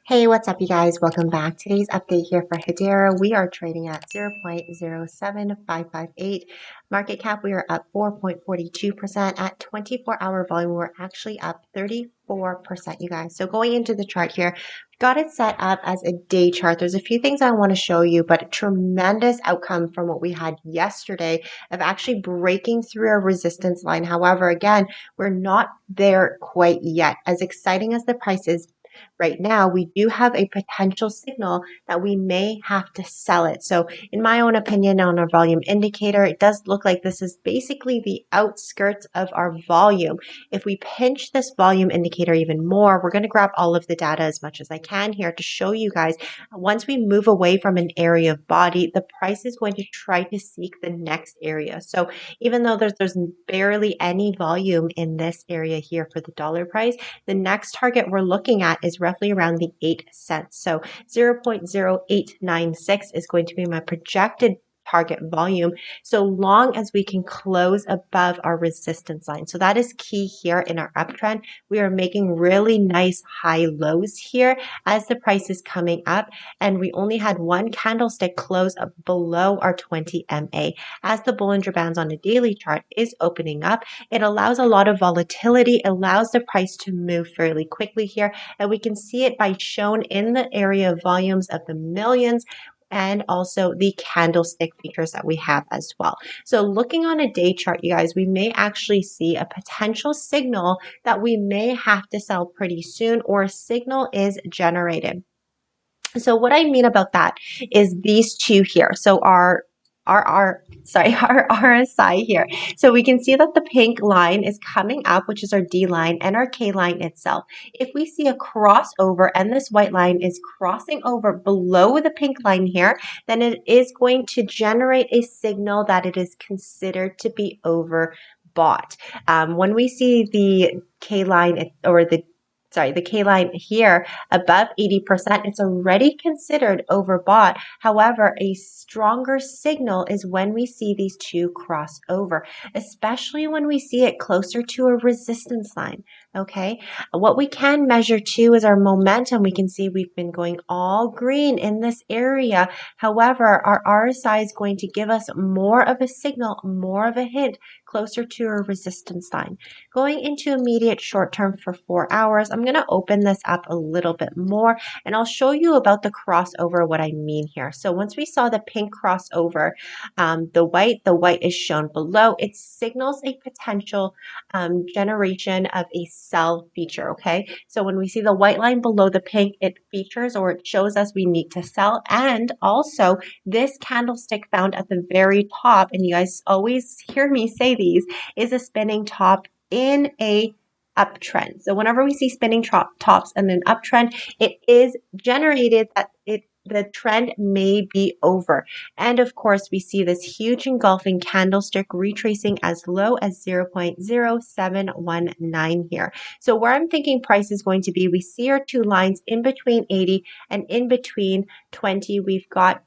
Hey, what's up, you guys? Welcome back. Today's update here for Hedera. We are trading at 0.07558. Market cap, we are up 4.42%. At 24-hour volume, we're actually up 34%, you guys. So going into the chart here, got it set up as a day chart. There's a few things I want to show you, but a tremendous outcome from what we had yesterday of actually breaking through a resistance line. However, again, we're not there quite yet. As exciting as the price is right now, we do have a potential signal that we may have to sell it. So in my own opinion, on our volume indicator, it does look like this is basically the outskirts of our volume. If we pinch this volume indicator even more, we're going to grab all of the data as much as I can here to show you guys, once we move away from an area of body, the price is going to try to seek the next area. So even though there's barely any volume in this area here for the dollar price, the next target we're looking at is roughly around the 8 cents. So 0.0896 is going to be my projected target volume, so long as we can close above our resistance line. So that is key here in our uptrend. We are making really nice high lows here as the price is coming up, and we only had one candlestick close up below our 20 MA. As the Bollinger Bands on a daily chart is opening up, it allows a lot of volatility, allows the price to move fairly quickly here, and we can see it by shown in the area of volumes of the millions and also the candlestick features that we have as well. So looking on a day chart, you guys, we may actually see a potential signal that we may have to sell pretty soon, or a signal is generated. So what I mean about that is these two here. So our RSI here. So we can see that the pink line is coming up, which is our D line, and our K line itself. If we see a crossover and this white line is crossing over below the pink line here, then it is going to generate a signal that it is considered to be overbought. When we see the K line or the K line here above 80%, it's already considered overbought. However, a stronger signal is when we see these two cross over, especially when we see it closer to a resistance line. Okay, what we can measure too is our momentum. We can see we've been going all green in this area. However, our RSI is going to give us more of a signal, more of a hint closer to a resistance line. Going into immediate short term for 4 hours, I'm going to open this up a little bit more, and I'll show you about the crossover, what I mean here. So once we saw the pink crossover, the white is shown below. It signals a potential generation of a sell feature. Okay, so when we see the white line below the pink, it features or it shows us we need to sell. And also this candlestick found at the very top, and you guys always hear me say these, is a spinning top in a uptrend. So whenever we see spinning tops in an uptrend, it is generated that the trend may be over. And of course, we see this huge engulfing candlestick retracing as low as 0.0719 here. So where I'm thinking price is going to be, we see our two lines in between 80 and in between 20. We've got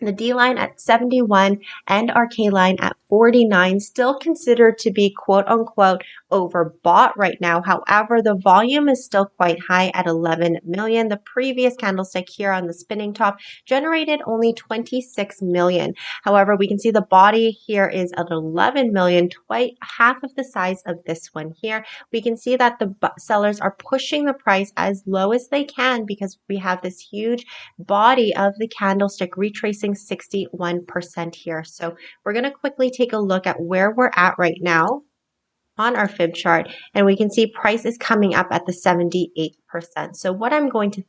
the D line at 71 and our K line at 49, still considered to be quote unquote overbought right now. However, the volume is still quite high at 11 million. The previous candlestick here on the spinning top generated only 26 million. However, we can see the body here is at 11 million, quite half of the size of this one here. We can see that the sellers are pushing the price as low as they can because we have this huge body of the candlestick retracing 61% here. So we're going to quickly take a look at where we're at right now on our fib chart, and we can see price is coming up at the 78%. So what I'm going to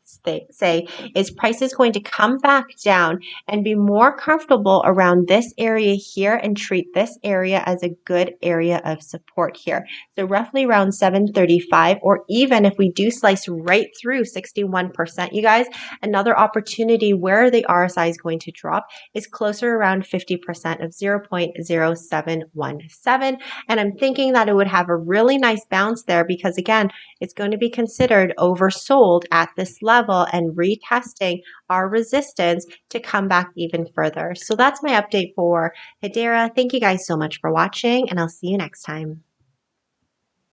say is price is going to come back down and be more comfortable around this area here and treat this area as a good area of support here. So roughly around 735, or even if we do slice right through 61%, you guys, another opportunity where the RSI is going to drop is closer around 50% of 0.0717. And I'm thinking that it would have a really nice bounce there because again, it's going to be considered oversold at this level and retesting our resistance to come back even further. So that's my update for Hedera. Thank you guys so much for watching, and I'll see you next time.